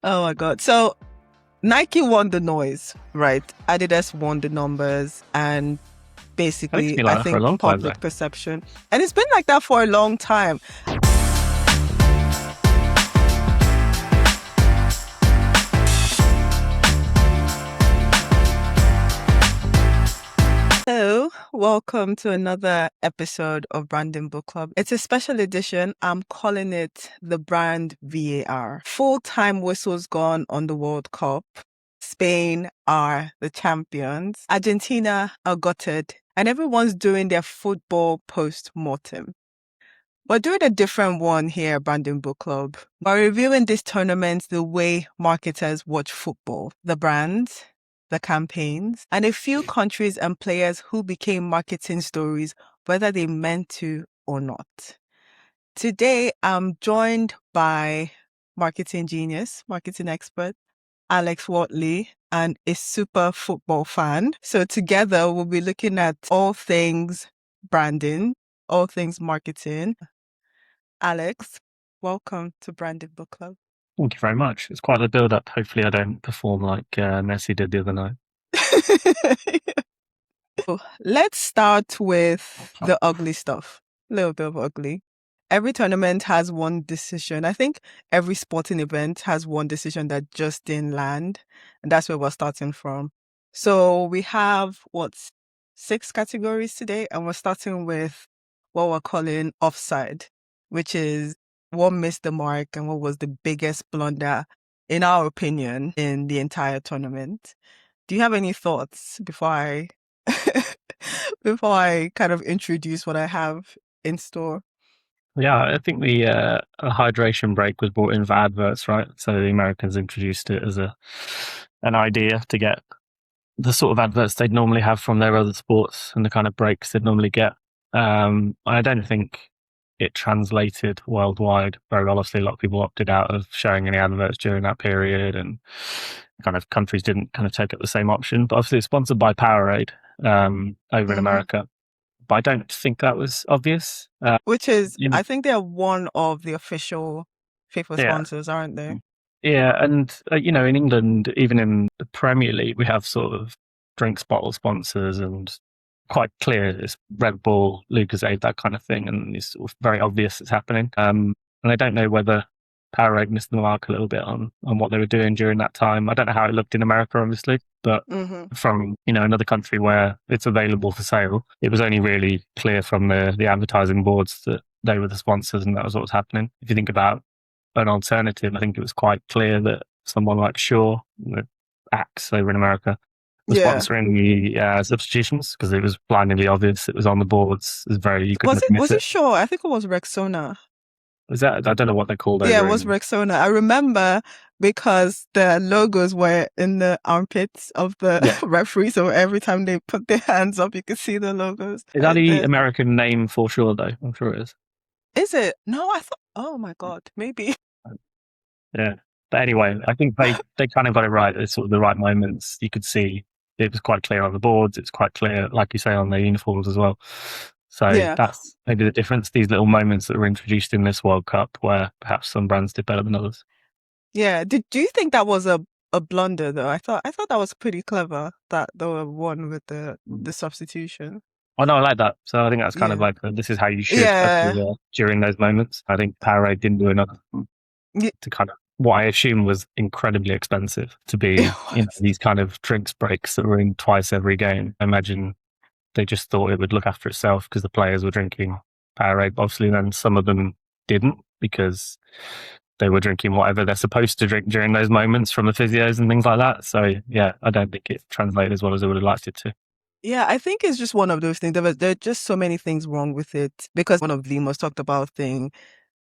Oh my God. So Nike won the noise, right? Adidas won the numbers and I think it's basically, been I like that for a think long time, though. public perception. And it's been like that for a long time. Hello, welcome to another episode of Branding Book Club. It's a special edition. I'm calling it the Brand VAR. Full-time whistles gone on the World Cup. Spain are the champions. Argentina are gutted. And everyone's doing their football post-mortem. We're doing a different one here at Branding Book Club. We're reviewing this tournament the way marketers watch football. The brands, the campaigns, and a few countries and players who became marketing stories, whether they meant to or not. Today, I'm joined by marketing genius, marketing expert, Alex Watley, and a super football fan. So together, we'll be looking at all things branding, all things marketing. Alex, welcome to Branding Book Club. Thank you very much. It's quite a build-up. Hopefully, I don't perform like Messi did the other night. Let's start with the ugly stuff. A little bit of ugly. Every tournament has one decision. I think every sporting event has one decision that just didn't land. And that's where we're starting from. So we have, 6 categories today. And we're starting with what we're calling offside, which is what missed the mark and what was the biggest blunder, in our opinion, in the entire tournament. Do you have any thoughts before I before I kind of introduce what I have in store? Yeah, I think the a hydration break was brought in for adverts, right? So the Americans introduced it as an idea to get the sort of adverts they'd normally have from their other sports and the kind of breaks they'd normally get. I don't think it translated worldwide very well. Obviously, a lot of people opted out of showing any adverts during that period, and kind of countries didn't kind of take up the same option. But obviously, it's sponsored by Powerade over in America. But I don't think that was obvious. Which is, You know, I think they're one of the official FIFA yeah, sponsors, aren't they? yeah, and in England, even in the Premier League, we have sort of drinks bottle sponsors, and quite clear it's Red Bull, Lucozade, that kind of thing, and it's sort of very obvious it's happening. And I don't know whether Powerade missed the mark a little bit on what they were doing during that time. I don't know how it looked in America, obviously, but from another country where it's available for sale, it was only really clear from the advertising boards that they were the sponsors, and that was what was happening. If you think about an alternative, I think it was quite clear that someone like Shaw, Axe over in America, was sponsoring the substitutions because it was blindingly obvious. It was on the boards. It was very, you couldn't have missed Was it it. Shaw? I think it was Rexona. Was that? I don't know what they're called Yeah, it over was in. Rexona. I remember because the logos were in the armpits of the Yeah, referee, so every time they put their hands up, you could see the logos. is that the American name for sure though? I'm sure it is. Is it? No, I thought. Oh my God, maybe. Yeah, but anyway, I think they kind of got it right at sort of the right moments. You could see it was quite clear on the boards. It's quite clear, like you say, on the uniforms as well. So Yeah. that's maybe the difference. These little moments that were introduced in this World Cup, where perhaps some brands did better than others. Yeah. Do you think that was a blunder though? I thought that was pretty clever that they were one with the substitution. Oh no, I like that. So I think that's kind of Yeah. like this is how you should Yeah. appear during those moments. I think Powerade didn't do enough Yeah. to kind of what I assume was incredibly expensive to It be was. these kind of drinks breaks that were in twice every game. I imagine they just thought it would look after itself because the players were drinking Powerade. Obviously, then some of them didn't because they were drinking whatever they're supposed to drink during those moments from the physios and things like that. So yeah, I don't think it translated as well as I would have liked it to. Yeah, I think it's just one of those things. There are just so many things wrong with it because one of the most talked about thing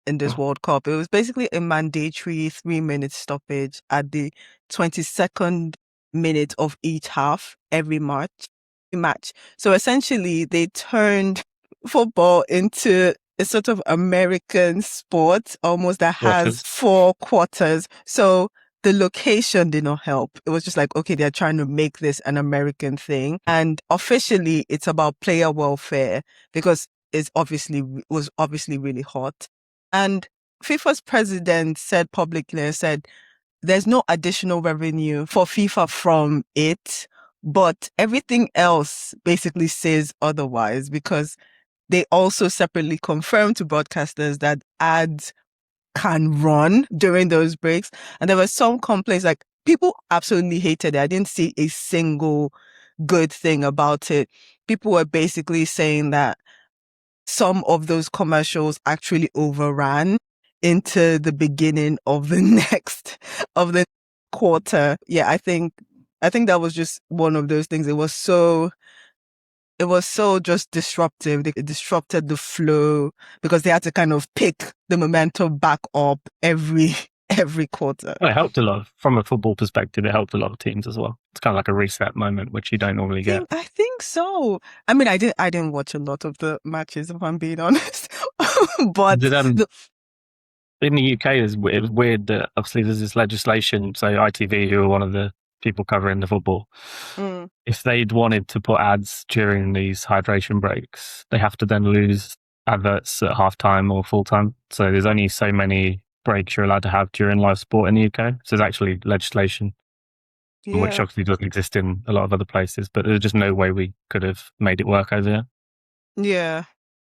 in this World Cup, it was basically a mandatory 3-minute stoppage at the 22nd minute of each half every match. So essentially, they turned football into a sort of American sport, almost that has Quarters. 4 quarters. So the location did not help. It was just like, okay, they're trying to make this an American thing. And officially, it's about player welfare because was obviously really hot. And FIFA's president said publicly, said, there's no additional revenue for FIFA from it, but everything else basically says otherwise because they also separately confirm to broadcasters that ads can run during those breaks. And there were some complaints, like people absolutely hated it. I didn't see a single good thing about it. People were basically saying that some of those commercials actually overran into the beginning of the of the quarter. Yeah, I think that was just one of those things. It was so just disruptive. It disrupted the flow because they had to kind of pick the momentum back up every quarter. Well, it helped a lot from a football perspective. It helped a lot of teams as well. It's kind of like a reset moment, which you don't normally get. I think so. I mean, I didn't watch a lot of the matches, if I'm being honest. But Did, in the UK, it was weird that obviously there's this legislation. So ITV, who are one of the people covering the football, if they'd wanted to put ads during these hydration breaks, they have to then lose adverts at halftime or full time. So there's only so many breaks you're allowed to have during live sport in the UK. So there's actually legislation, which obviously doesn't exist in a lot of other places, but there's just no way we could have made it work over here. Yeah,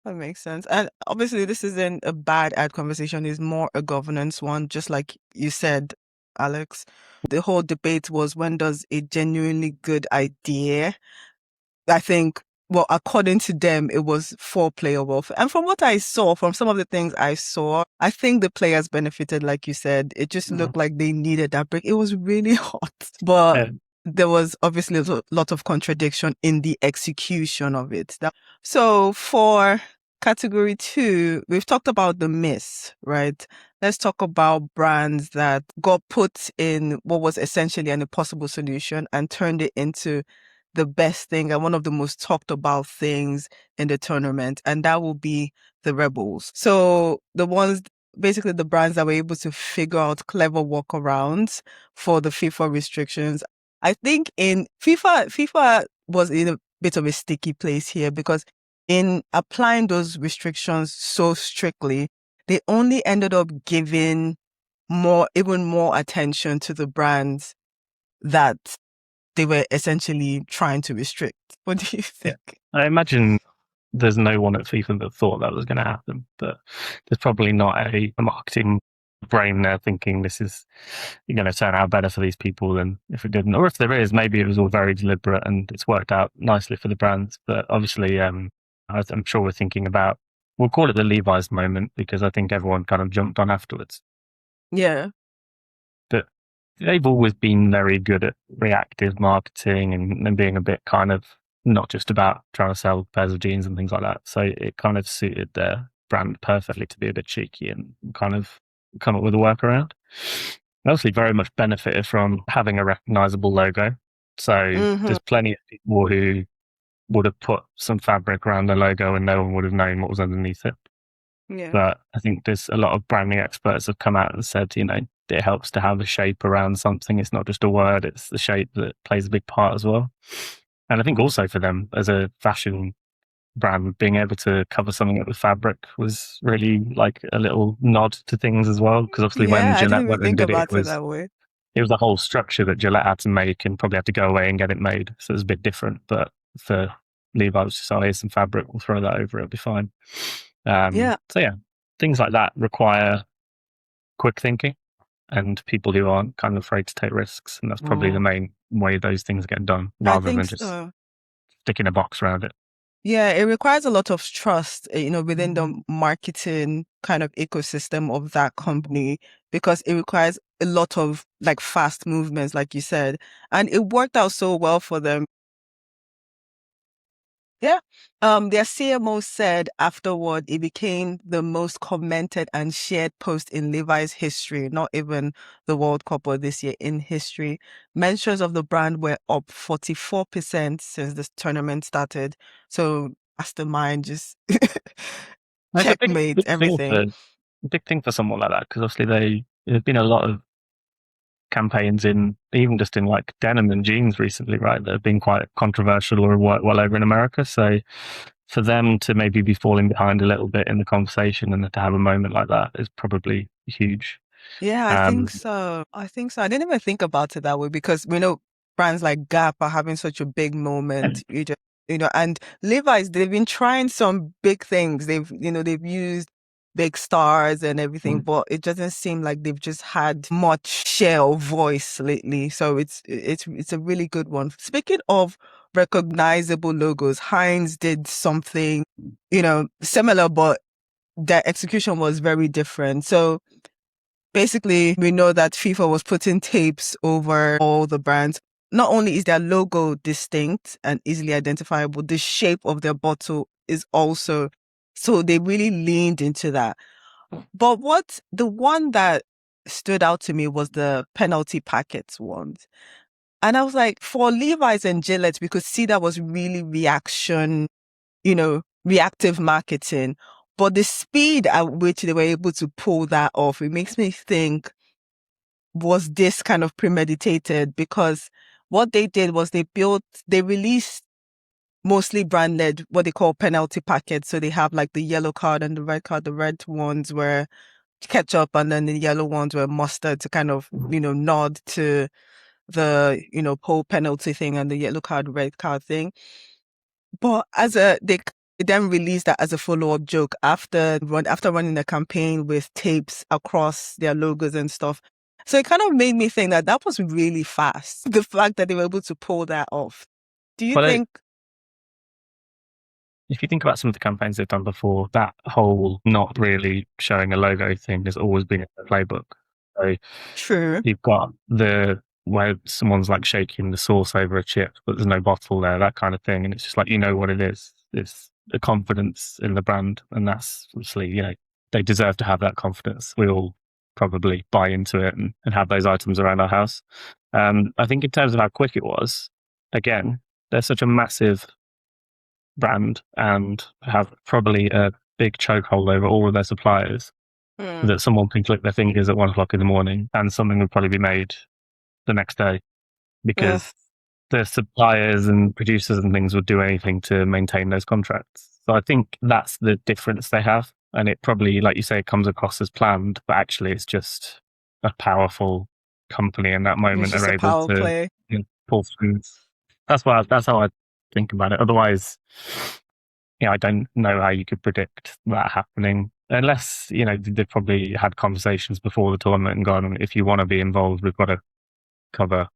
that makes sense. And obviously, this isn't a bad ad conversation, it's more a governance one, just like you said, Alex. The whole debate was, when does a genuinely good idea, I think, well, according to them, it was for player welfare. And from what I saw, from some of the things I saw, I think the players benefited, like you said. It just looked like they needed that break. It was really hot, but there was obviously a lot of contradiction in the execution of it. So for category 2, we've talked about the miss, right? Let's talk about brands that got put in what was essentially an impossible solution and turned it into the best thing and one of the most talked about things in the tournament. And that will be the Rebels. So basically the brands that were able to figure out clever workarounds for the FIFA restrictions. I think in FIFA was in a bit of a sticky place here because in applying those restrictions so strictly, they only ended up giving even more attention to the brands that they were essentially trying to restrict. What do you think? Yeah. I imagine there's no one at FIFA that thought that was going to happen, but there's probably not a marketing brain there thinking this is going to turn out better for these people than if it didn't. Or if there is, maybe it was all very deliberate and it's worked out nicely for the brands. But obviously, I'm sure we're thinking about, we'll call it the Levi's moment because I think everyone kind of jumped on afterwards. Yeah. But they've always been very good at reactive marketing and being a bit kind of not just about trying to sell pairs of jeans and things like that. So it kind of suited their brand perfectly to be a bit cheeky and kind of come up with a workaround. Obviously very much benefited from having a recognizable logo. So there's plenty of people who would have put some fabric around the logo and no one would have known what was underneath it. Yeah. But I think there's a lot of branding experts have come out and said, it helps to have a shape around something. It's not just a word, it's the shape that plays a big part as well. And I think also for them as a fashion brand, being able to cover something up with fabric was really like a little nod to things as well. Because obviously when Gillette went and did it, it was a whole structure that Gillette had to make and probably had to go away and get it made. So it was a bit different. But for Levi, it was just, here's some fabric, we'll throw that over, it'll be fine. So yeah, things like that require quick thinking and people who aren't kind of afraid to take risks. And that's probably the main way those things get done rather than just sticking a box around it. Yeah, it requires a lot of trust, within the marketing kind of ecosystem of that company, because it requires a lot of like fast movements, like you said, and it worked out so well for them. Yeah. Their CMO said afterward it became the most commented and shared post in Levi's history, not even the World Cup or this year, in history. Mentions of the brand were up 44% since the tournament started. So Mastermind just checkmate everything. A big thing for someone like that, because obviously there's been a lot of campaigns even just in like denim and jeans recently, right, that have been quite controversial or well over in America. So for them to maybe be falling behind a little bit in the conversation and to have a moment like that is probably huge. Yeah, I think Um, so. I think so. I didn't even think about it that way because we know brands like Gap are having such a big moment. And Levi's, they've been trying some big things. They've used big stars and everything, but it doesn't seem like they've just had much share of voice lately. So it's a really good one. Speaking of recognizable logos, Heinz did something, similar, but their execution was very different. So basically, we know that FIFA was putting tapes over all the brands. Not only is their logo distinct and easily identifiable, the shape of their bottle is also. So they really leaned into that. But the one that stood out to me was the penalty packets ones. And I was like, for Levi's and Gillette, we could see that was really reactive marketing. But the speed at which they were able to pull that off, it makes me think, was this kind of premeditated? Because what they did was they released mostly brand led, what they call penalty packets. So they have like the yellow card and the red card. The red ones were ketchup and then the yellow ones were mustard to kind of, nod to the, whole penalty thing and the yellow card, red card thing. But they then released that as a follow-up joke after running a campaign with tapes across their logos and stuff. So it kind of made me think that was really fast. The fact that they were able to pull that off. Do you but think? if you think about some of the campaigns they've done before, that whole not really showing a logo thing has always been in the playbook. So True. you've got where someone's like shaking the sauce over a chip, but there's no bottle there, that kind of thing. And it's just like, what it is. It's the confidence in the brand. And that's obviously, they deserve to have that confidence. We all probably buy into it and have those items around our house. I think in terms of how quick it was, again, they're such a massive brand and have probably a big chokehold over all of their suppliers Mm. that someone can click their fingers at 1 o'clock in the morning and something would probably be made the next day Ugh. because the suppliers and producers and things would do anything to maintain those contracts. So I think that's the difference they have. And it probably, like you say, comes across as planned, but actually it's just a powerful company in that It's moment just are a able power to play. pull through. That's how I think about it. Otherwise, I don't know how you could predict that happening unless, they've probably had conversations before the tournament and gone, if you want to be involved, we've got to cover.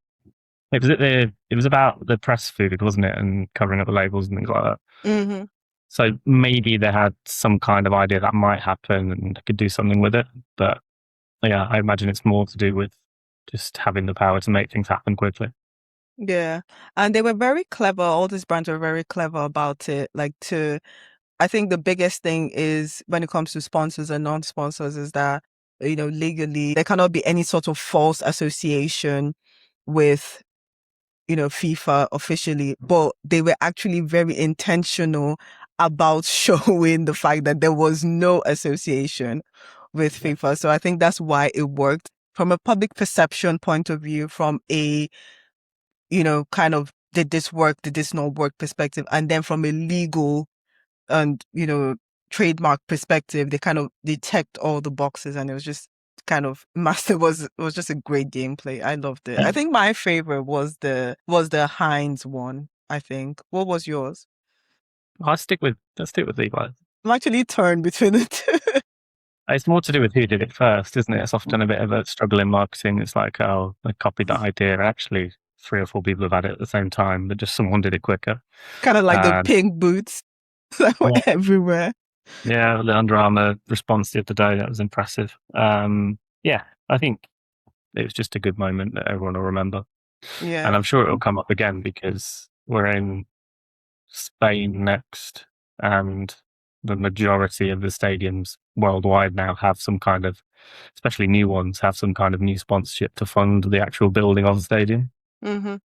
It was about the press food, wasn't it? And covering up the labels and things like that. Mm-hmm. So maybe they had some kind of idea that might happen and they could do something with it. But yeah, I imagine it's more to do with just having the power to make things happen quickly. Yeah. And they were very clever. All these brands were very clever about it. I think the biggest thing is when it comes to sponsors and non-sponsors is that, legally there cannot be any sort of false association with, FIFA officially, but they were actually very intentional about showing the fact that there was no association with FIFA. So I think that's why it worked from a public perception point of view, from a, kind of did this work, did this not work perspective, and then from a legal and trademark perspective, they kind of checked all the boxes, and it was just kind of master was just a great gameplay. I loved it. I think my favorite was the Heinz one. I think. What was yours? Let's stick with Levi. I'm actually torn between the two. It's more to do with who did it first, isn't it? It's often a bit of a struggle in marketing. It's like, oh, I copied that idea. Actually, 3 or 4 people have had it at the same time, but just someone did it quicker. Kind of like the And pink boots that were yeah, everywhere. yeah, the Under Armour response the other day, that was impressive. Yeah, I think it was just a good moment that everyone will remember. And Yeah. I'm sure it'll come up again because we're in Spain next, and the majority of the stadiums worldwide now have some kind of, especially new ones, have some kind of new sponsorship to fund the actual building of the stadium. Mm-hmm.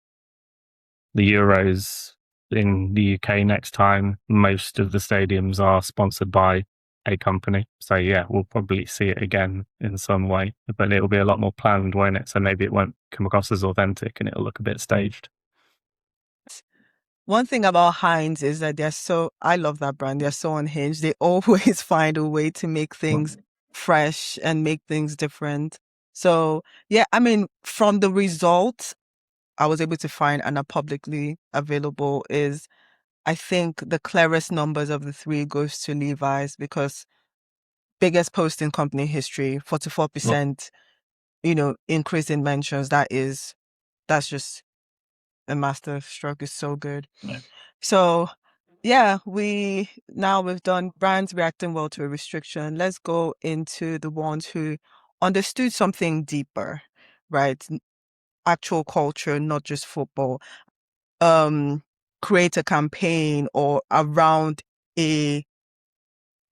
The Euros in the UK next time, most of the stadiums are sponsored by a company. So yeah, we'll probably see it again in some way, but it'll be a lot more planned, won't it? So maybe it won't come across as authentic and it'll look a bit staged. One thing about Heinz is that I love that brand. They're so unhinged. They always find a way to make things fresh and make things different. So yeah, I mean, from the results I was able to find and are publicly available is I think the clearest numbers of the three goes to Levi's because biggest post in company history, Well, 44%, increase in mentions. That's just a master stroke. Is so good. yeah. So yeah, we've done brands reacting well to a restriction. Let's go into the ones who understood something deeper, right? Actual culture, not just football. Create a campaign or around a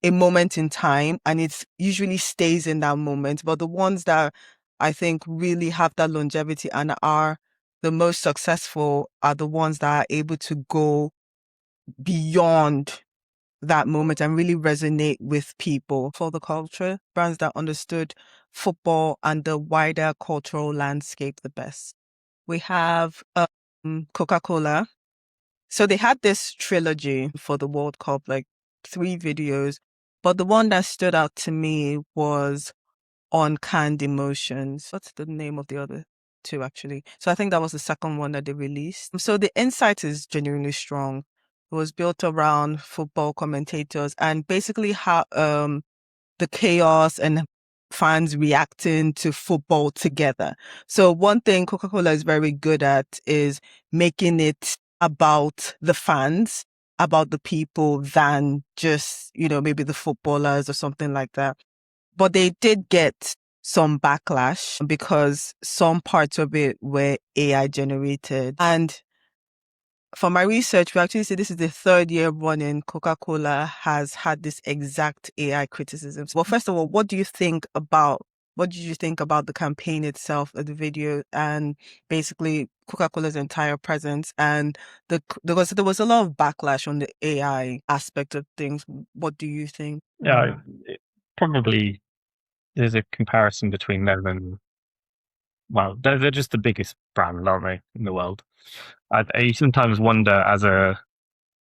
moment in time, and it usually stays in that moment. But the ones that I think really have that longevity and are the most successful are the ones that are able to go beyond that moment and really resonate with people. For the culture, brands that understood football and the wider cultural landscape the best. We have Coca-Cola. So they had this trilogy for the World Cup, like 3 videos. But the one that stood out to me was On Canned Emotions. What's the name of the other two, actually? So I think that was the second one that they released. So the insight is genuinely strong. It was built around football commentators and basically how the chaos and fans reacting to football together. So one thing Coca-Cola is very good at is making it about the fans, about the people than just, maybe the footballers or something like that. But they did get some backlash because some parts of it were AI generated. And for my research, we actually see this is the third year running Coca-Cola has had this exact AI criticism. Well, first of all, what did you think about the campaign itself, the video, and basically Coca-Cola's entire presence? And because there was a lot of backlash on the AI aspect of things. What do you think? Yeah, probably there's a comparison between them and, well, they're just the biggest brand, aren't they, in the world? I sometimes wonder, as a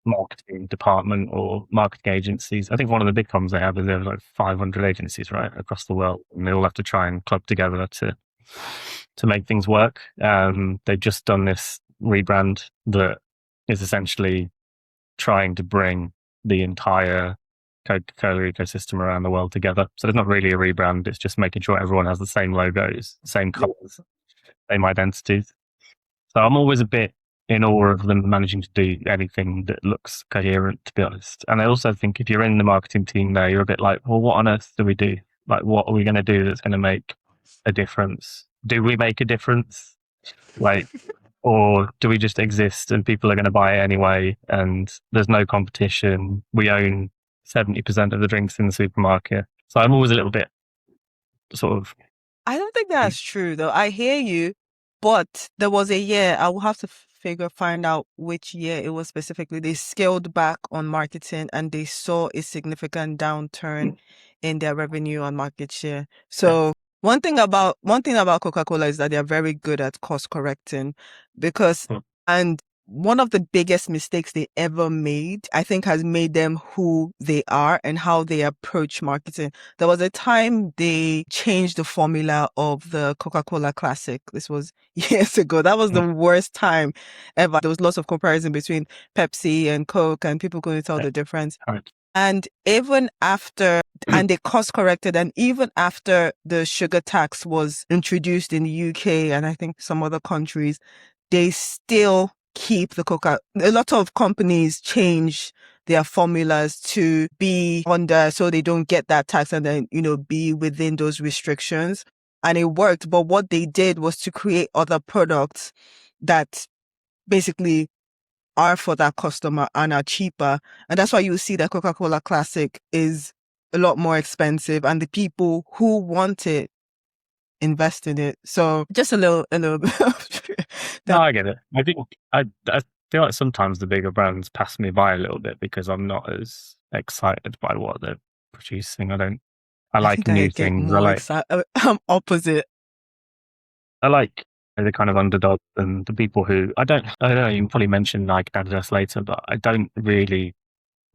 marketing department or marketing agencies, I think one of the big problems they have is they have like 500 agencies, right, across the world, and they all have to try and club together to make things work. They've just done this rebrand that is essentially trying to bring the entire Coca-Cola ecosystem around the world together. So it's not really a rebrand. It's just making sure everyone has the same logos, same colors, same identities. So I'm always a bit in awe of them managing to do anything that looks coherent, to be honest. And I also think if you're in the marketing team there, you're a bit like, well, what on earth do we do? Like, what are we going to do that's going to make a difference? Do we make a difference? Like, or do we just exist and people are going to buy it anyway? And there's no competition. We own 70% of the drinks in the supermarket. So I'm always a little bit sort of, I don't think that's true, though. I hear you, but there was a year, I will have to find out which year it was specifically. They scaled back on marketing and they saw a significant downturn in their revenue and market share. So one thing about Coca-Cola is that they're very good at course correcting because, yeah. and one of the biggest mistakes they ever made, I think, has made them who they are and how they approach marketing. There was a time they changed the formula of the Coca-Cola Classic. This was years ago. That was the worst time ever. There was lots of comparison between Pepsi and Coke, and people couldn't tell the difference. Right. And even after, and they course corrected, and even after the sugar tax was introduced in the UK and I think some other countries, they still keep the Coca. A lot of companies change their formulas to be under so they don't get that tax and then, be within those restrictions. And it worked. But what they did was to create other products that basically are for that customer and are cheaper. And that's why you see that Coca-Cola Classic is a lot more expensive and the people who want it invest in it. So just a little bit of No, that. I get it. I think I feel like sometimes the bigger brands pass me by a little bit because I'm not as excited by what they're producing. I I like think I new get things. more excited. I'm opposite. I like the kind of underdog and the people who I don't know, you can probably mention like Adidas later, but I don't really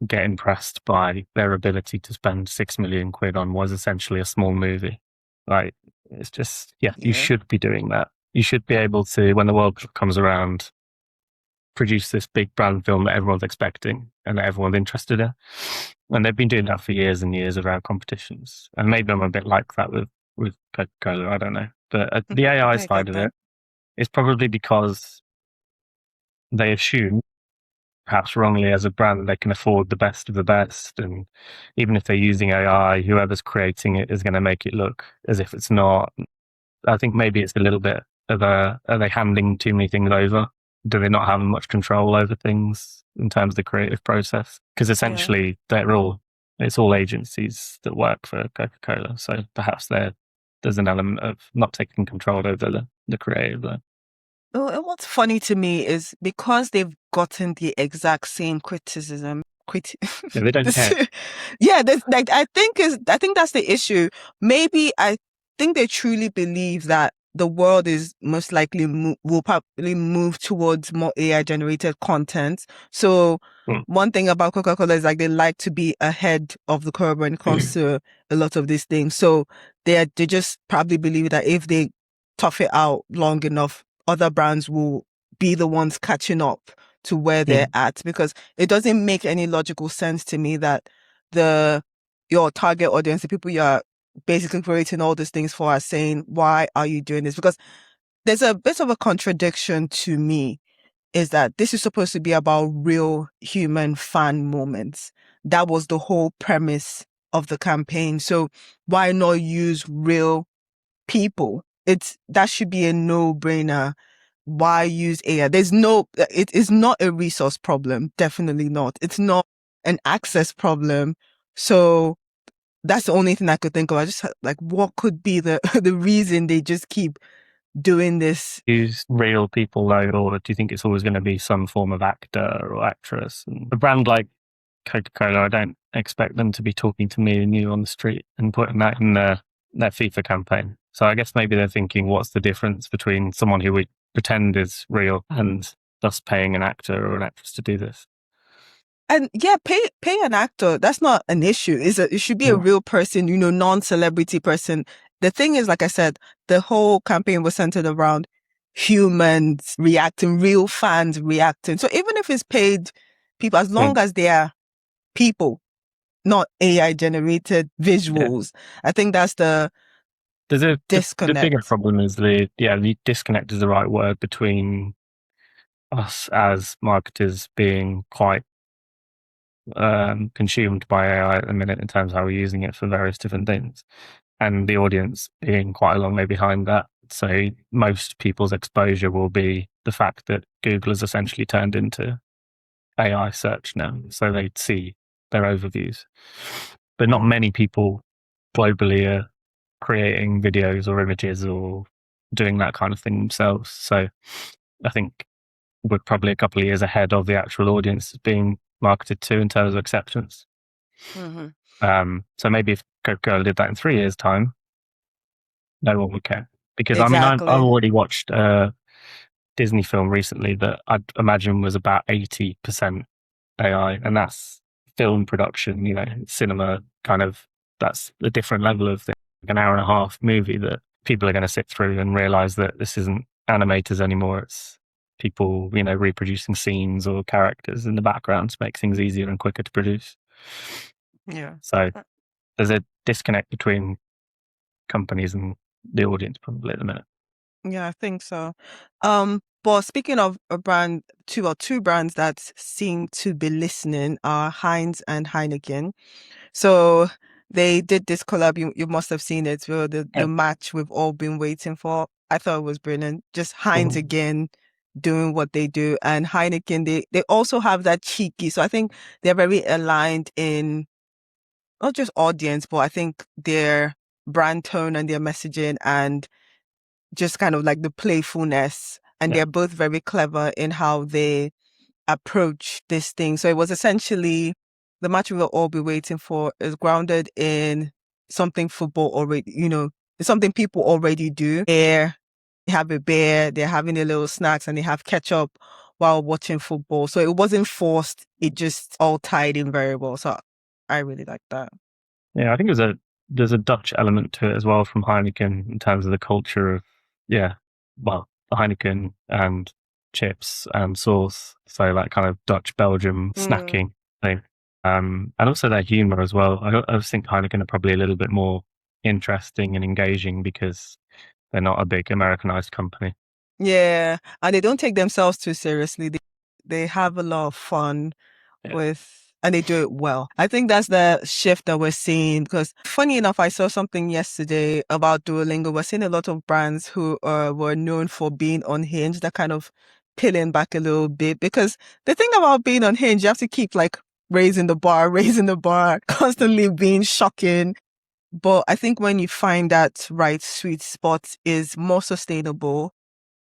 get impressed by their ability to spend 6 million quid on was essentially a small movie. Like, It's just, yeah, you Yeah. should be doing that. You should be able to, when the World Cup comes around, produce this big brand film that everyone's expecting and that everyone's interested in. And they've been doing that for years and years around competitions. And maybe I'm a bit like that with Coca-Cola, I don't know. But the AI I get side of that. it is probably because they assume, perhaps wrongly as a brand, they can afford the best of the best. And even if they're using AI, whoever's creating it is going to make it look as if it's not. I think maybe it's a little bit of are they handing too many things over? Do they not have much control over things in terms of the creative process? Because Yeah. essentially it's all agencies that work for Coca-Cola. So perhaps there's an element of not taking control over the creative there. Oh, and what's funny to me is because they've gotten the exact same criticism. Yeah, they don't This, care. yeah, like I think that's the issue. Maybe I think they truly believe that the world is most likely will probably move towards more AI generated content. So one thing about Coca-Cola is like they like to be ahead of the curve when it comes to a lot of these things. So they just probably believe that if they tough it out long enough, other brands will be the ones catching up to where they're at, because it doesn't make any logical sense to me that your target audience, the people you're basically creating all these things for, are saying, why are you doing this? Because there's a bit of a contradiction to me, is that this is supposed to be about real human fan moments. That was the whole premise of the campaign. So why not use real people? That should be a no-brainer. Why use AI? It is not a resource problem. Definitely not. It's not an access problem. So that's the only thing I could think of. I just like, what could be the the reason they just keep doing this? Use real people though, or do you think it's always going to be some form of actor or actress? And a brand like Coca-Cola, I don't expect them to be talking to me and you on the street and putting that in their FIFA campaign. So I guess maybe they're thinking, what's the difference between someone who we pretend is real and thus paying an actor or an actress to do this? And yeah, pay an actor. That's not an issue. It should be a real person, non-celebrity person. The thing is, like I said, the whole campaign was centered around humans reacting, real fans reacting. So even if it's paid people, as long as they are people, not AI generated Yeah. visuals, I think that's the The bigger disconnect. problem is the disconnect is the right word between us as marketers being quite consumed by AI at the minute in terms of how we're using it for various different things, and the audience being quite a long way behind that. So most people's exposure will be the fact that Google has essentially turned into AI search now. So they see their overviews, but not many people globally are creating videos or images or doing that kind of thing themselves. So I think we're probably a couple of years ahead of the actual audience being marketed to in terms of acceptance. Mm-hmm. So maybe if Coca-Cola did that in 3 years' time, no one would care. Because I mean, I've Exactly. already watched a Disney film recently that I'd imagine was about 80% AI, and that's film production, cinema kind of, that's a different level of thing, like an hour and a half movie that people are going to sit through and realize that this isn't animators anymore. It's people, reproducing scenes or characters in the background to make things easier and quicker to produce. Yeah. So there's a disconnect between companies and the audience probably at the minute. Yeah, I think so. But speaking of a brand, two brands that seem to be listening are Heinz and Heineken. So they did this collab. You must have seen it. Well, the Yeah. match we've all been waiting for. I thought it was brilliant. Just Heinz again doing what they do, and Heineken, they also have that cheeky. So I think they're very aligned in not just audience, but I think their brand tone and their messaging and just kind of like the playfulness. And Yeah. they're both very clever in how they approach this thing. So it was essentially the match we will all be waiting for is grounded in something football already, it's something people already do. They have a beer, they're having a little snacks, and they have ketchup while watching football. So it wasn't forced. It just all tied in very well. So I really like that. Yeah, I think it was there's a Dutch element to it as well from Heineken in terms of the culture of, yeah, well, the Heineken and chips and sauce. So that kind of Dutch Belgium Mm. snacking thing. And also their humor as well. I just think Heineken are probably a little bit more interesting and engaging because they're not a big Americanized company. Yeah, and they don't take themselves too seriously. They have a lot of fun Yeah. with, and they do it well. I think that's the shift that we're seeing because funny enough, I saw something yesterday about Duolingo. We're seeing a lot of brands who were known for being unhinged that kind of peeling back a little bit because the thing about being unhinged, you have to keep like raising the bar, constantly being shocking. But I think when you find that right sweet spot is more sustainable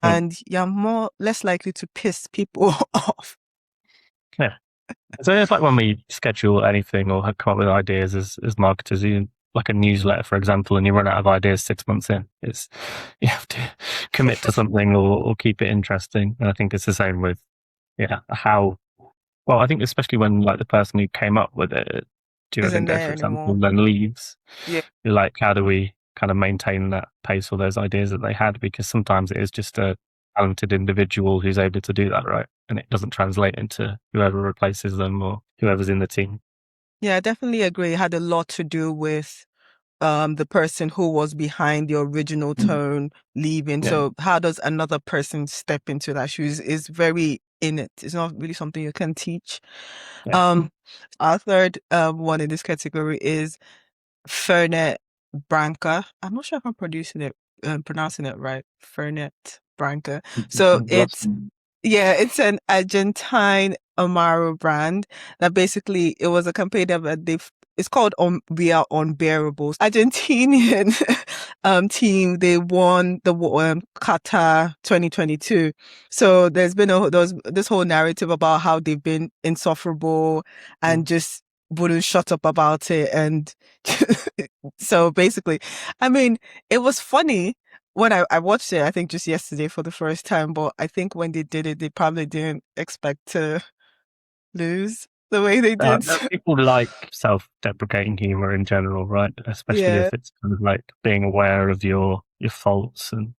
Hmm. and you're less likely to piss people off. Yeah. So it's like when we schedule anything or come up with ideas as marketers, you like a newsletter, for example, and you run out of ideas 6 months in. It's you have to commit to something or keep it interesting. And I think it's the same with how well, I think especially when like the person who came up with it, Isn't Duolingo, there for example, anymore? then leaves, Yeah. you're like, how do we kind of maintain that pace or those ideas that they had? Because sometimes it is just a talented individual who's able to do that, right? And it doesn't translate into whoever replaces them or whoever's in the team. Yeah, I definitely agree. It had a lot to do with the person who was behind the original Mm. tone leaving. Yeah, So how does another person step into that shoes is very in it. It's not really something you can teach. yeah. Um our third one in this category is Fernet Branca. I'm not sure if I'm pronouncing it right. Fernet Branca. So That's it's an Argentine Amaro brand that basically it was a campaign that it's called We Are Unbearables. Argentinian team, they won the Qatar 2022. So there's this whole narrative about how they've been insufferable and just wouldn't shut up about it. And so basically, I mean, it was funny when I watched it, I think just yesterday for the first time, but I think when they did it, they probably didn't expect to lose the way they did. no, people like self-deprecating humor in general, right? Especially Yeah. if it's kind of like being aware of your faults and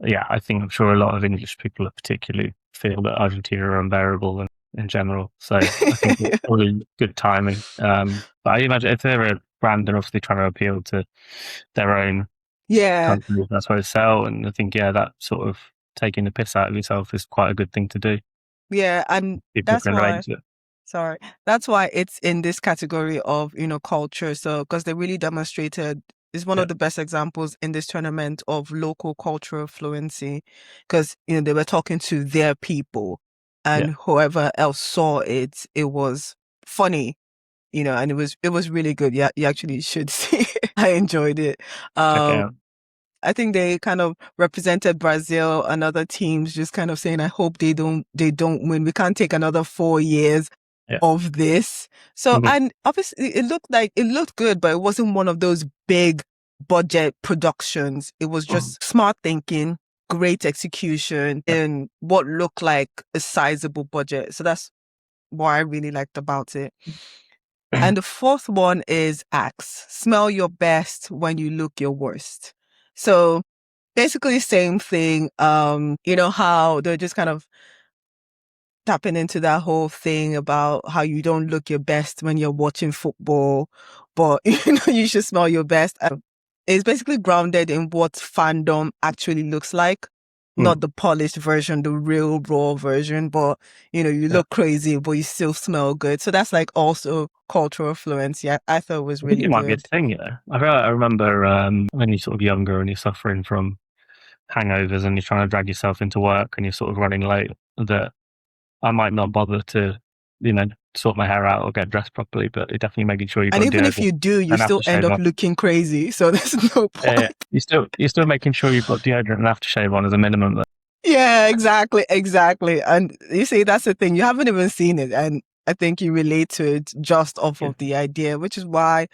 yeah, I think I'm sure a lot of English people particularly feel that Argentina are unbearable in general. So I think it's probably good timing. But I imagine if they're a brand, they're obviously trying to appeal to their own Yeah. country. That's where they sell. And I think, yeah, that sort of taking the piss out of yourself is quite a good thing to do. Yeah. And People that's can relate why, to it. sorry, that's why it's in this category of, culture. So, because they really demonstrated, is one Yeah, of the best examples in this tournament of local cultural fluency because, they were talking to their people yeah. and whoever else saw it, it was funny, and it was really good. Yeah, you actually should see it. I enjoyed it. Check it Um, out. I think they kind of represented Brazil and other teams just kind of saying, I hope they don't win. We can't take another 4 years Yeah. of this. So, Mhm. and obviously it looked good, but it wasn't one of those big budget productions. It was just smart thinking, great execution Yeah. and what looked like a sizable budget. So that's what I really liked about it. And the fourth one is Axe. Smell your best when you look your worst. So basically same thing. How they're just kind of tapping into that whole thing about how you don't look your best when you're watching football, but you should smell your best. It's basically grounded in what fandom actually looks like, not Mm. the polished version, the real raw version, but you Yeah. look crazy, but you still smell good. So that's like also cultural fluency. I thought it was I think really it might be a good. thing, I remember when you're sort of younger and you're suffering from hangovers and you're trying to drag yourself into work and you're sort of running late, that I might not bother to, sort my hair out or get dressed properly, but it definitely making sure you've And got even if deodorant you do, you and still end aftershave up on. looking crazy. So there's no Yeah, point. you're still making sure you've got deodorant and aftershave on as a minimum. Yeah, exactly, exactly. And you see, that's the thing. You haven't even seen it. And I think you relate to it just off Yeah, of the idea, which is why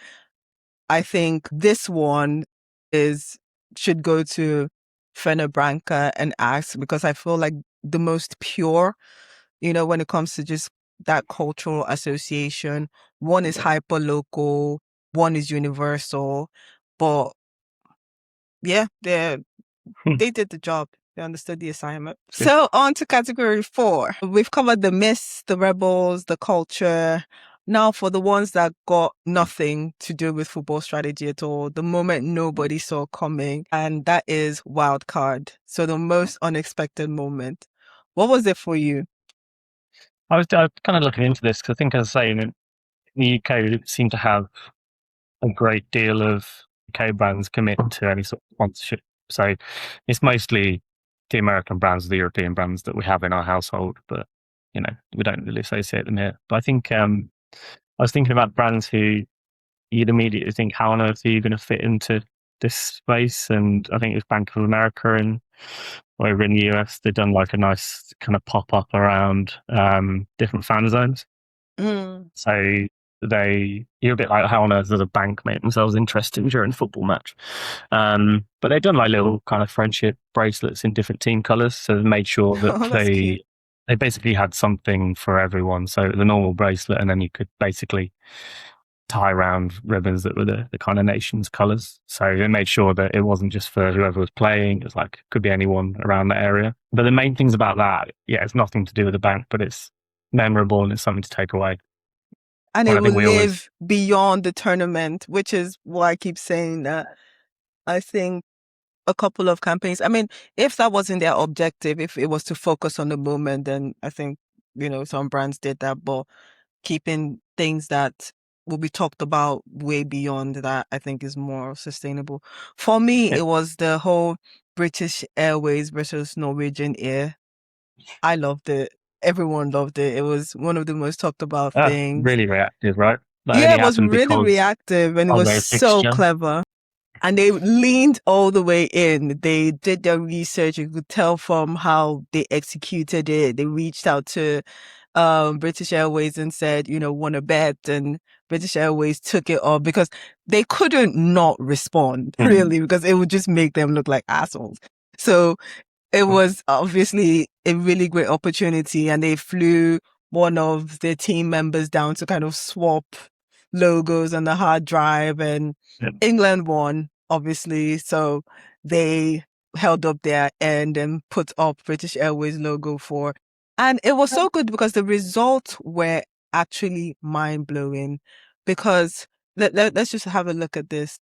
I think this one is should go to Branca and Axe because I feel like the most pure, when it comes to just that cultural association. One is yeah, hyper local. one is universal, but yeah, they did the job. They understood the assignment. So on to category 4. We've covered the myths, the rebels, the culture. Now for the ones that got nothing to do with football strategy at all, the moment nobody saw coming, and that is wild card. So the most unexpected moment. What was it for you? I was kind of looking into this because I think, as I say, in the UK, we seem to have a great deal of UK brands commit to any sort of sponsorship. So it's mostly the American brands, the European brands that we have in our household, but we don't really associate them here. But I think I was thinking about brands who you'd immediately think, how on earth are you going to fit into this space? And I think it was Bank of America and over in the US, they've done like a nice kind of pop up around different fan zones. Mm. So you're a bit like, how on earth does a bank make themselves interesting during a football match? But they've done like little kind of friendship bracelets in different team colours. So they made sure that Oh, that's cute. they basically had something for everyone. So the normal bracelet, and then you could basically tie around ribbons that were the kind of nation's colours. So they made sure that it wasn't just for whoever was playing. It was like, could be anyone around the area. But the main things about that, yeah, it's nothing to do with the bank, but it's memorable and it's something to take away. And And it I will think we always, live beyond the tournament, which is why I keep saying that. I think a couple of campaigns. I mean, if that wasn't their objective, if it was to focus on the moment, then I think, some brands did that. But keeping things that will be talked about way beyond that, I think is more sustainable. For me, yeah, it was the whole British Airways versus Norwegian Air. I loved it. Everyone loved it. It was one of the most talked about things. really reactive, right? That Yeah, only it was happened really because reactive and it of was their so fixture. clever. And they leaned all the way in. They did their research. You could tell from how they executed it. They reached out to British Airways and said, want to bet, and British Airways took it off because they couldn't not respond, really, because it would just make them look like assholes. So it was obviously a really great opportunity, and they flew one of their team members down to kind of swap logos on the hard drive, and England won, obviously. So they held up their end and put up British Airways logo for. And it was so good because the results were actually mind blowing. Because let's just have a look at this.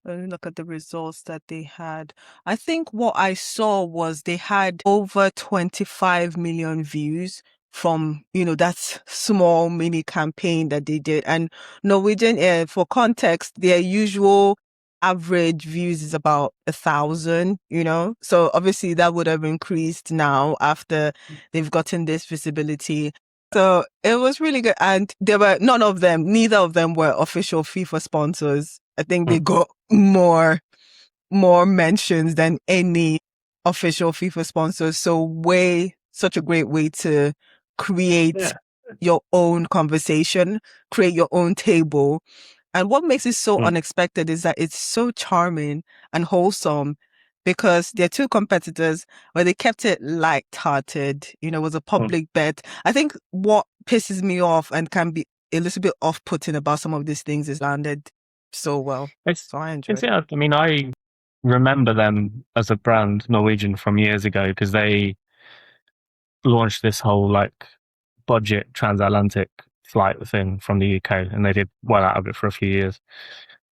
Let me look at the results that they had. I think what I saw was they had over 25 million views from, that small mini campaign that they did. And Norwegian Air, for context, their usual average views is about 1,000, So obviously that would have increased now after they've gotten this visibility. So it was really good. And neither of them were official FIFA sponsors. I think they got more mentions than any official FIFA sponsors. So such a great way to create your own conversation, create your own table. And what makes it so unexpected is that it's so charming and wholesome because they're two competitors, but they kept it light-hearted. It was a public bet. I think what pisses me off and can be a little bit off-putting about some of these things is landed so well. So I enjoyed it. Yeah, I mean, I remember them as a brand, Norwegian, from years ago because they launched this whole like budget transatlantic flight thing from the UK, and they did well out of it for a few years,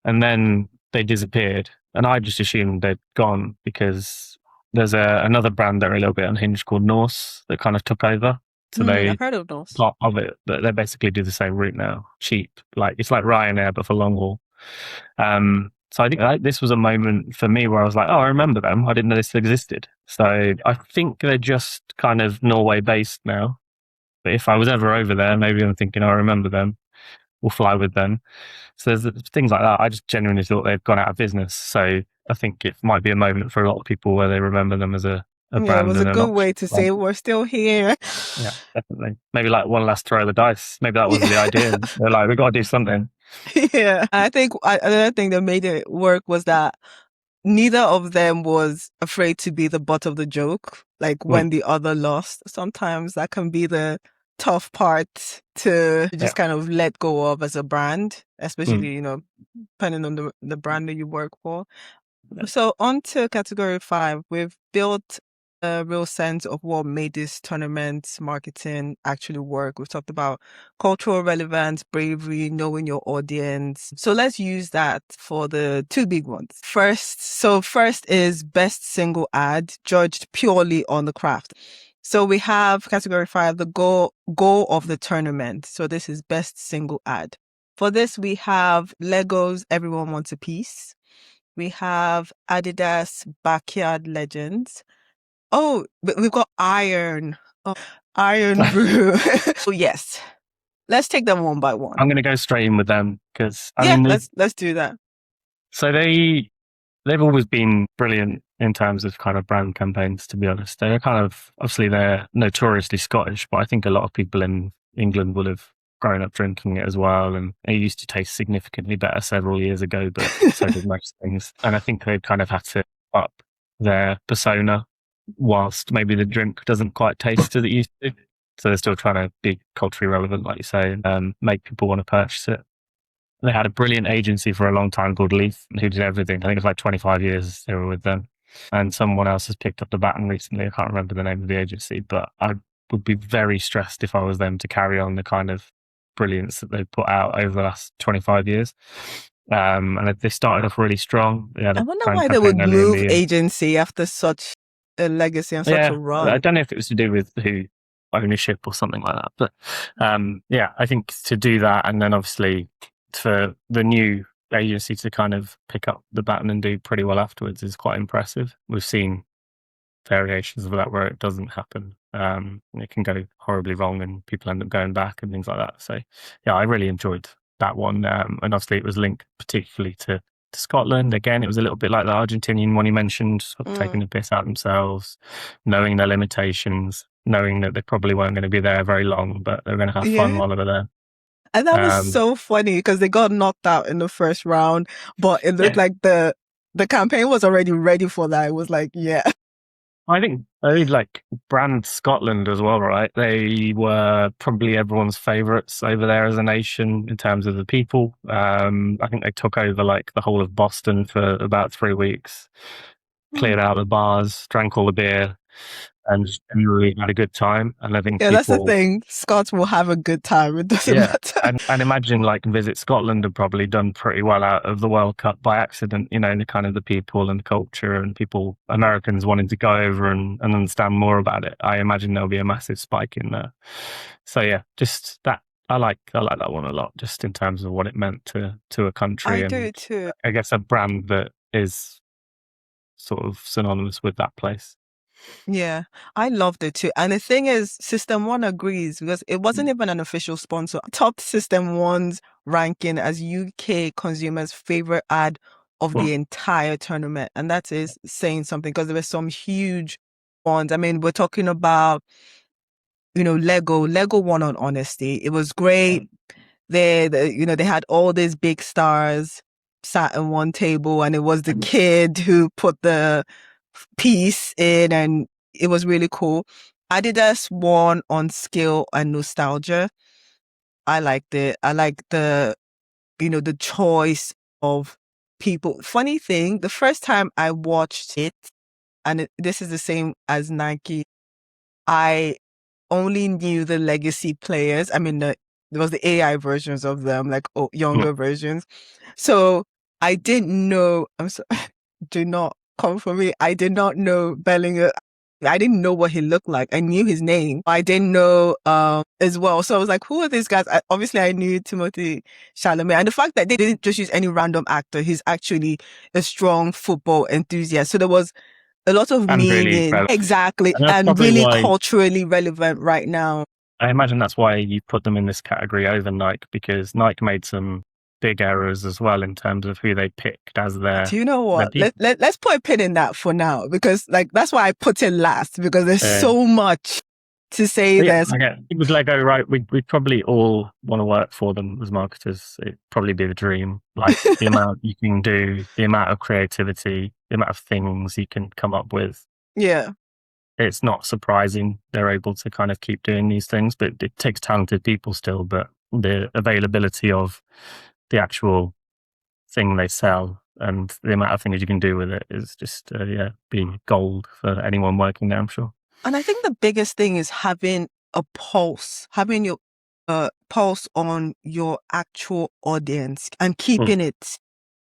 and then they disappeared, and I just assumed they'd gone because there's another brand that are a little bit unhinged called Norse that kind of took over. So I've they heard of those. part of it, but they basically do the same route now, cheap, like it's like Ryanair but for long haul. So I think this was a moment for me where I was like, oh, I remember them. I didn't know this existed. So I think they're just kind of Norway based now. But if I was ever over there, maybe I'm thinking, oh, I remember them. We'll fly with them. So there's things like that. I just genuinely thought they've gone out of business. So I think it might be a moment for a lot of people where they remember them as a Yeah, it brand was a and an good way option. to say we're still here. Yeah, definitely. Maybe like one last throw of the dice. Maybe that wasn't the Yeah. idea. They're like, we've got to do something. Yeah. I think another thing that made it work was that neither of them was afraid to be the butt of the joke. Like when the other lost, sometimes that can be the tough part to Yeah. just kind of let go of as a brand, Mm. especially, depending on the brand that you work for. Yeah. So on to category 5, we've built a real sense of what made this tournament marketing actually work. We've talked about cultural relevance, bravery, knowing your audience. So let's use that for the two big ones. First is best single ad, judged purely on the craft. So we have category 5, the goal of the tournament. So this is best single ad. For this, we have Legos, Everyone Wants a Piece. We have Adidas Backyard Legends. Oh, but we've got Iron. Oh, Iron Brew. Oh, yes. Let's take them one by one. I'm going to go straight in with them because Yeah, let's do that. so they've always been brilliant in terms of kind of brand campaigns, to be honest. They're kind of, obviously they're notoriously Scottish, but I think a lot of people in England will have grown up drinking it as well. And it used to taste significantly better several years ago, but so did most things. And I think they've kind of had to up their persona whilst maybe the drink doesn't quite taste as it used to. So they're still trying to be culturally relevant, like you say, and make people want to purchase it. They had a brilliant agency for a long time called Leaf, who did everything. I think it was like 25 years they were with them. And someone else has picked up the baton recently. I can't remember the name of the agency, but I would be very stressed if I was them to carry on the kind of brilliance that they've put out over the last 25 years. And they started off really strong. They had I a why brand they would campaign earlier in the move year. agency after such a legacy and such Yeah, a I run. don't know if it was to do with who ownership or something like that, but yeah, I think to do that, and then obviously for the new agency to kind of pick up the baton and do pretty well afterwards is quite impressive. We've seen variations of that where it doesn't happen. It can go horribly wrong and people end up going back and things like that. So yeah, I really enjoyed that one. And obviously it was linked particularly to Scotland. Again, it was a little bit like the Argentinian one you mentioned, sort of taking the piss out themselves, knowing their limitations, knowing that they probably weren't going to be there very long, but they're going to have fun Yeah. while they were there. And that was so funny because they got knocked out in the first round, but it looked like the campaign was already ready for that. It was like, yeah. I think like Brand Scotland as well, right? They were probably everyone's favourites over there as a nation in terms of the people. I think they took over like the whole of Boston for about 3 weeks, cleared out the bars, drank all the beer, and really had a good time. And I think Yeah, that's the people, thing. Scots will have a good time. It doesn't yeah, matter. and imagine like Visit Scotland have probably done pretty well out of the World Cup by accident. You know, the kind of the people and the culture and people, Americans wanting to go over and understand more about it. I imagine there'll be a massive spike in there. So yeah, just that. I like that one a lot, just in terms of what it meant to a country, I do and too. I guess a brand that is sort of synonymous with that place. Yeah, I loved it too. And the thing is, System One agrees because it wasn't even an official sponsor. Topped System One's ranking as UK consumers' favorite ad of the entire tournament. And that is saying something because there were some huge ones. I mean, we're talking about, Lego won on honesty. It was great. They had all these big stars sat at one table and it was the kid who put the piece in and it was really cool. Adidas won on skill and nostalgia. I liked it. I like the choice of people. Funny thing, the first time I watched it, and this is the same as Nike, I only knew the legacy players. I mean, there was the AI versions of them, like younger versions. So I didn't know. I'm sorry, do not come for me. I did not know Bellinger. I didn't know what he looked like. I knew his name. I didn't know as well. So I was like, who are these guys? Obviously, I knew Timothy Chalamet. And the fact that they didn't just use any random actor, he's actually a strong football enthusiast. So there was a lot of And really meaning. relevant. Exactly. And that's And probably really why culturally relevant right now. I imagine that's why you put them in this category over Nike, because Nike made some big errors as well in terms of who they picked as their Do you know what? people. Let's put a pin in that for now because that's why I put it last because there's so much to say Yeah, there's. okay. It was Lego, right? We probably all want to work for them as marketers. It'd probably be the dream. Like the amount you can do, the amount of creativity, the amount of things you can come up with. Yeah. it's not surprising they're able to kind of keep doing these things, but it takes talented people still. But the availability of the actual thing they sell and the amount of things you can do with it is just, being gold for anyone working there, I'm sure. And I think the biggest thing is having a pulse, having your pulse on your actual audience and keeping it.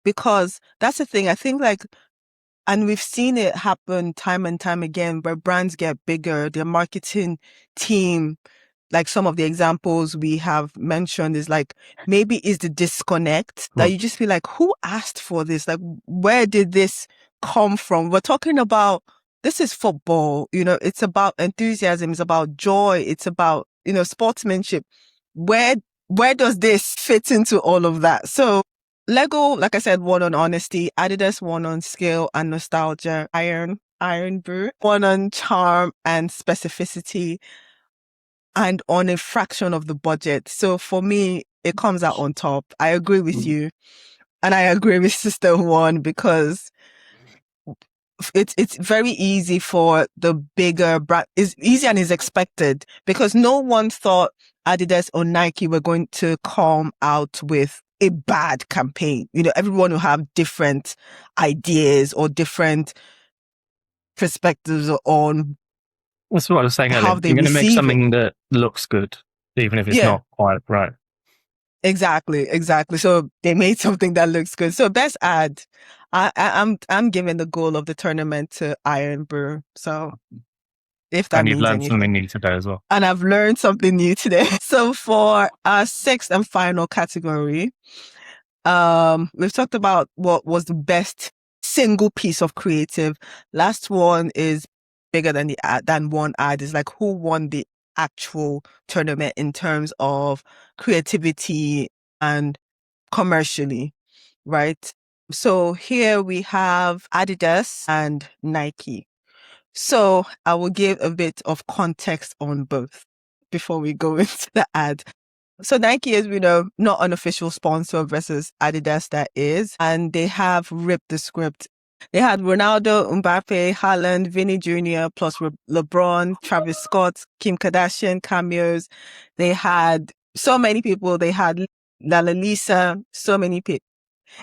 Because that's the thing. I think like, and we've seen it happen time and time again where brands get bigger, their marketing team, like some of the examples we have mentioned is like, maybe is the disconnect that you just feel like, who asked for this? Like, where did this come from? We're talking about, this is football, it's about enthusiasm, it's about joy, it's about, sportsmanship. Where does this fit into all of that? So Lego, like I said, won on honesty. Adidas won on skill and nostalgia. Iron Brew won on charm and specificity and on a fraction of the budget. So for me, it comes out on top. I agree with you. And I agree with Sister One because it's very easy for the bigger brand. It's easy and is expected because no one thought Adidas or Nike were going to come out with a bad campaign. Everyone will have different ideas or different perspectives on That's what I was saying earlier. how they You're going to make receive it. something that looks good, even if it's Yeah. not quite right. Exactly. So they made something that looks good. So best ad, I'm giving the goal of the tournament to Iron Brew. So if that And you've means learned something anything, new today as well. and I've learned something new today. So for our sixth and final category, we've talked about what was the best single piece of creative. Last one is bigger than the ad, than one ad. Is like who won the actual tournament in terms of creativity and commercially, right? So here we have Adidas and Nike. So I will give a bit of context on both before we go into the ad. So Nike is, not an official sponsor versus Adidas that is, and they have ripped the script. They had Ronaldo, Mbappe, Haaland, Vinny Jr., plus LeBron, Travis Scott, Kim Kardashian cameos. They had so many people. They had Lisa, so many people.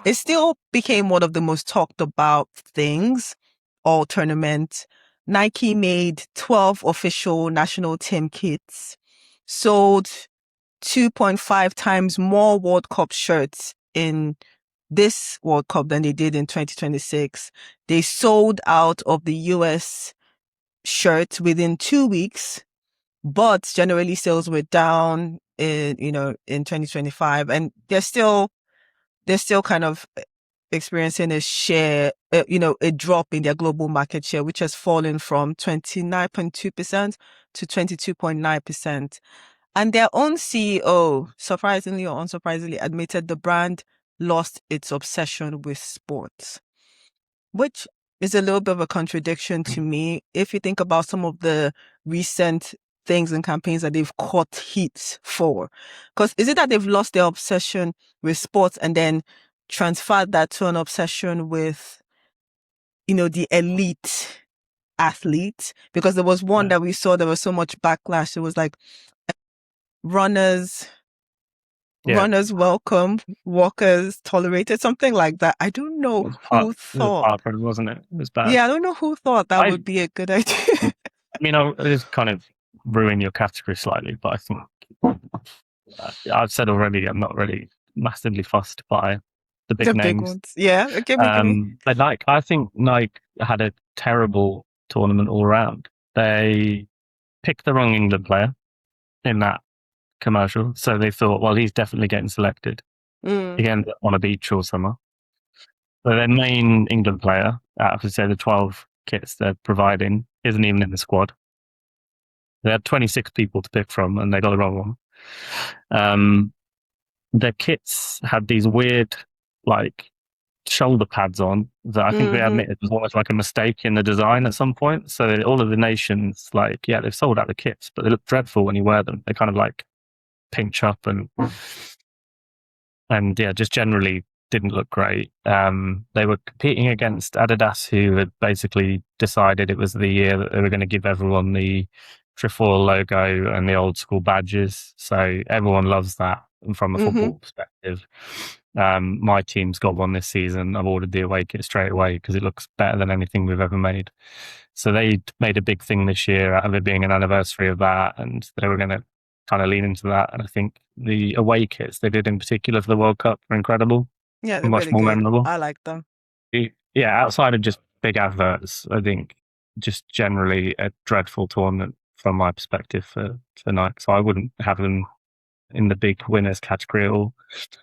It still became one of the most talked about things all tournament. Nike made 12 official national team kits, sold 2.5 times more World Cup shirts in this World Cup than they did in 2026. They sold out of the US shirts within 2 weeks, but generally sales were down in 2025, and they're still kind of experiencing a share, a drop in their global market share, which has fallen from 29.2% to 22.9%. And their own CEO, surprisingly or unsurprisingly, admitted the brand lost its obsession with sports, which is a little bit of a contradiction to me. If you think about some of the recent things and campaigns that they've caught heat for, because is it that they've lost their obsession with sports and then transferred that to an obsession with, the elite athlete? Because there was one that we saw, there was so much backlash. It was like runners welcome, walkers tolerated, something like that. I don't know who thought. Heartbreaking, wasn't it? It was bad. Yeah, I don't know who thought that would be a good idea. I mean, I'll just kind of ruin your category slightly, but I think I've said already I'm not really massively fussed by the big The names. big ones. Yeah. Okay, give me. But I think Nike had a terrible tournament all around. They picked the wrong England player in that commercial, so they thought, well, he's definitely getting selected. Again, on a beach or somewhere. So their main England player, out of say the 12 kits they're providing, isn't even in the squad. They had 26 people to pick from, and they got the wrong one. Their kits had these weird, like, shoulder pads on that I think they admitted was almost like a mistake in the design at some point. So all of the nations, like, yeah, they've sold out the kits, but they look dreadful when you wear them. They kind of like pinch up and yeah, just generally didn't look great. They were competing against Adidas, who had basically decided it was the year that they were going to give everyone the trefoil logo and the old school badges. So everyone loves that from a Mm-hmm. football perspective. My team's got one this season. I've ordered the away kit straight away because it looks better than anything we've ever made. So they made a big thing this year out of it being an anniversary of that, and they were going to kind of lean into that. And I think the away kits they did in particular for the World Cup were incredible, Yeah, they're much really more good. memorable. I like them. Yeah, outside of just big adverts, I think just generally a dreadful tournament from my perspective for Nike. So I wouldn't have them in the big winners category at all.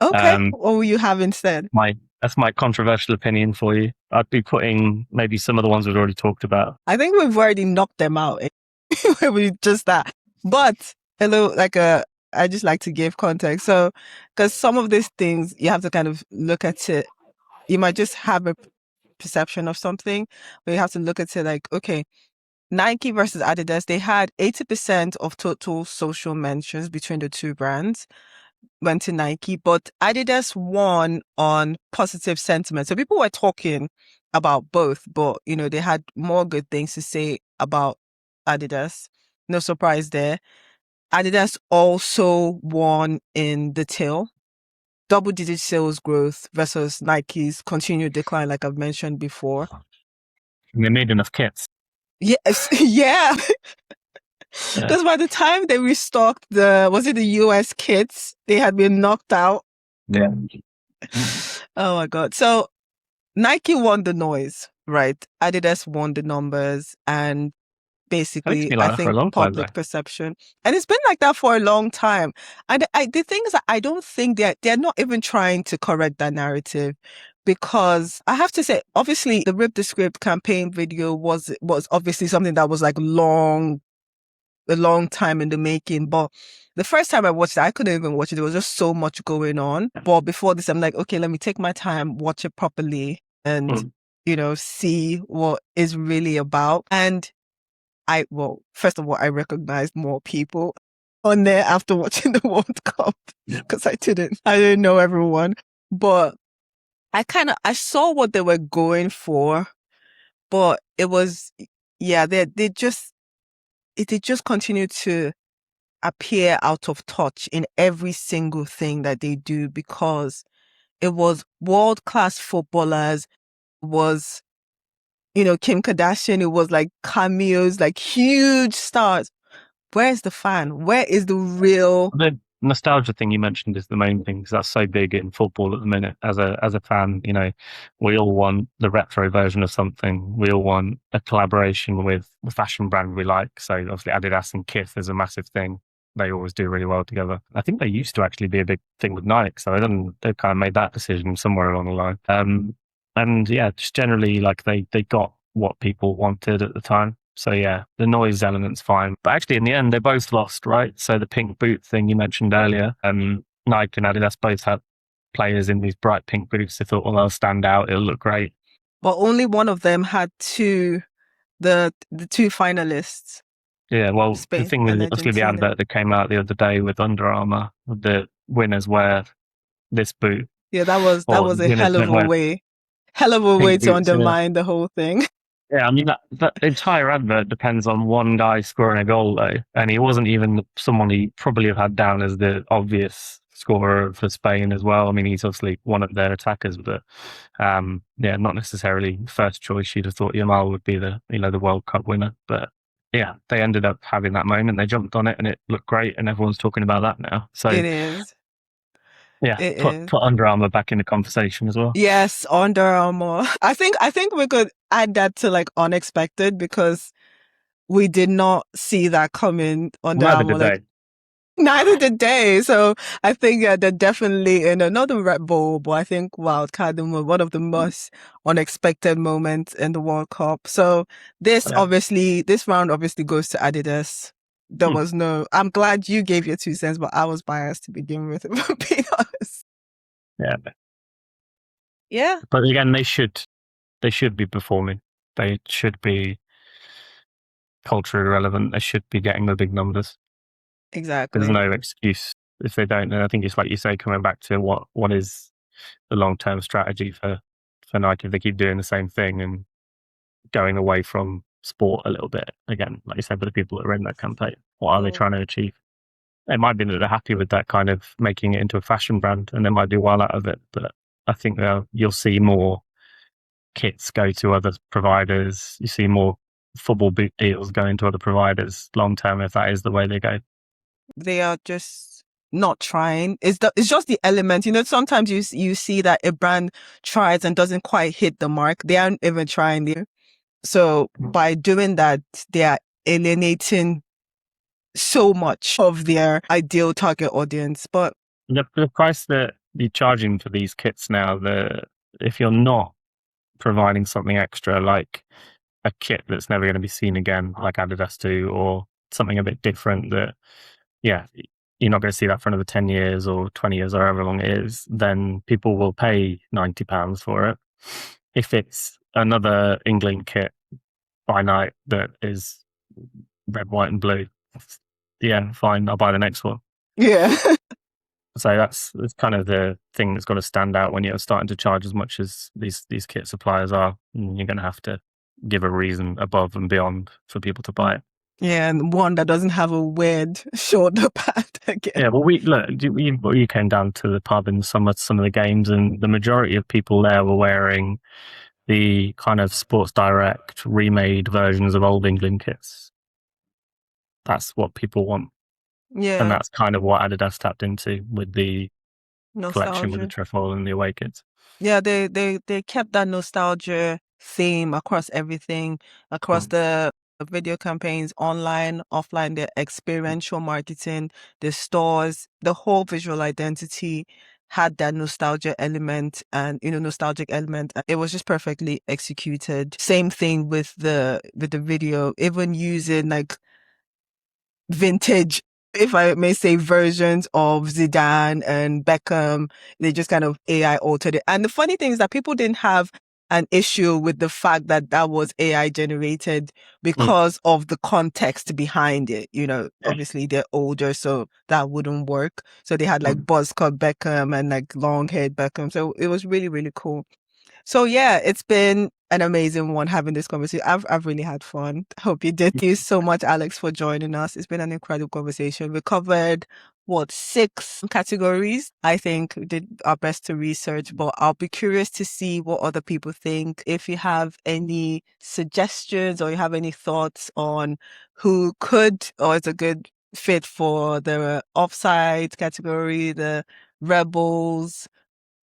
Okay. What will you have instead? That's my controversial opinion for you. I'd be putting maybe some of the ones we've already talked about. I think we've already knocked them out. We just that. But hello, I just like to give context. So, because some of these things you have to kind of look at it. You might just have a perception of something, but you have to look at it like, okay, Nike versus Adidas, they had 80% of total social mentions between the two brands went to Nike, but Adidas won on positive sentiment. So people were talking about both, but they had more good things to say about Adidas. No surprise there. Adidas also won in the tail, double-digit sales growth versus Nike's continued decline, like I've mentioned before. And they made enough kits. Yes, yeah. Because by the time they restocked the US kits, they had been knocked out. Yeah. Oh my God. So Nike won the noise, right? Adidas won the numbers and It's basically, been I like that for a think long time, though. public perception. And it's been like that for a long time. And the thing is that I don't think they're not even trying to correct that narrative, because I have to say, obviously the Rip the Script campaign video was obviously something that was like a long time in the making. But the first time I watched it, I couldn't even watch it. There was just so much going on. But before this, I'm like, okay, let me take my time, watch it properly and, see what is really about. And first of all, I recognized more people on there after watching the World Cup because I didn't know everyone. But I saw what they were going for, but it was, yeah, they just continue to appear out of touch in every single thing that they do, because it was world-class footballers, was, Kim Kardashian, it was like cameos, like huge stars. Where's the fan? Where is the real? The nostalgia thing you mentioned is the main thing, because that's so big in football at the minute. As a fan, we all want the retro version of something. We all want a collaboration with the fashion brand we like. So obviously Adidas and Kith is a massive thing. They always do really well together. I think they used to actually be a big thing with Nike, so they've kind of made that decision somewhere along the line. And yeah, just generally like they got what people wanted at the time. So yeah, the noise element's fine. But actually in the end, they both lost, right? So the pink boot thing you mentioned earlier, Nike and Adidas both had players in these bright pink boots. They thought, well, they'll stand out. It'll look great. But only one of them had the two finalists, Yeah, well, the Spain thing and with obviously the Argentina. advert that came out the other day with Under Armour, the winners wear this boot, Yeah, that or was a winners hell of don't a wear way. Hell of a way pink to boots. Yeah. undermine the whole thing. Yeah, I mean that entire advert depends on one guy scoring a goal though, and he wasn't even someone he probably have had down as the obvious scorer for Spain as well. I mean, he's obviously one of their attackers, but yeah, not necessarily first choice. You'd have thought Yamal would be the World Cup winner, but yeah, they ended up having that moment. They jumped on it, and it looked great, and everyone's talking about that now. So It is. yeah, It put is. Under Armour back in the conversation as well. Yes, Under Armour. I think we could add that to like unexpected, because we did not see that coming. Under Neither Armour, did like they. neither did they. So I think, yeah, they're definitely in another Red Bull, but I think Wildcard were one of the most unexpected moments in the World Cup. So Yeah. this round obviously goes to Adidas. Hmm. I'm glad you gave your 2 cents, but I was biased to begin with, if I'm being honest. Yeah, Yeah, but again, they should be performing. They should be culturally relevant. They should be getting the big numbers. There's exactly. no excuse if they don't. And I think it's like you say, coming back to what is the long-term strategy for Nike if they keep doing the same thing and going away from sport a little bit. Again, like you said, for the people that are in that campaign, what are they trying to achieve? It might be that they're happy with that kind of making it into a fashion brand and they might do well out of it. But I think you'll see more kits go to other providers. You see more football boot deals going to other providers long term if that is the way they go. They are just not trying. It's just the element. Sometimes you see that a brand tries and doesn't quite hit the mark. They aren't even trying there. So by doing that, they are alienating so much of their ideal target audience. But the price that you're charging for these kits now, if you're not providing something extra like a kit that's never going to be seen again, like Adidas do, or something a bit different that, yeah, you're not going to see that for another 10 years or 20 years or however long it is, then people will pay £90 for it. If it's another England kit by night that is red, white, and blue, yeah, fine, I'll buy the next one. yeah. So that's kind of the thing that's got to stand out when you're starting to charge as much as these kit suppliers are. You're going to have to give a reason above and beyond for people to buy it. Yeah, and one that doesn't have a weird shoulder pad again. Yeah, well, you came down to the pub in some of the games, and the majority of people there were wearing the kind of Sports Direct remade versions of old England kits. That's what people want. Yeah. And that's kind of what Adidas tapped into with the collection with the Nostalgia. trefoil and the away kits. Yeah, they kept that nostalgia theme across everything, across the video campaigns, online, offline, the experiential marketing, the stores, the whole visual identity had that nostalgia element and nostalgic element. It was just perfectly executed. Same thing with the video, even using like vintage, if I may say, versions of Zidane and Beckham. They just kind of AI altered it. And the funny thing is that people didn't have an issue with the fact that that was AI generated because of the context behind it. Obviously they're older, so that wouldn't work. So they had like buzz cut Beckham and like long haired Beckham. So it was really, really cool. So yeah, it's been an amazing one having this conversation. I've really had fun. Hope you did. Thank you so much, Alex, for joining us. It's been an incredible conversation. We covered 6 categories. I think we did our best to research, but I'll be curious to see what other people think. If you have any suggestions or you have any thoughts on who could or is a good fit for the offside category, the rebels,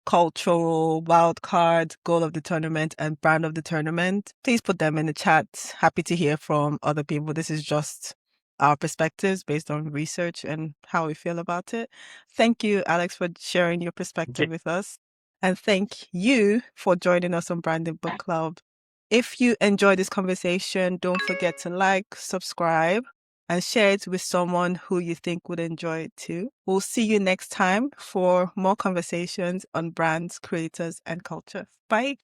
cultural, wild card, goal of the tournament, and brand of the tournament, please put them in the chat. Happy to hear from other people. This is just our perspectives based on research and how we feel about it. Thank you, Alex, for sharing your perspective with us. And thank you for joining us on Branding Book Club. If you enjoyed this conversation, don't forget to like, subscribe, and share it with someone who you think would enjoy it too. We'll see you next time for more conversations on brands, creators, and culture. Bye.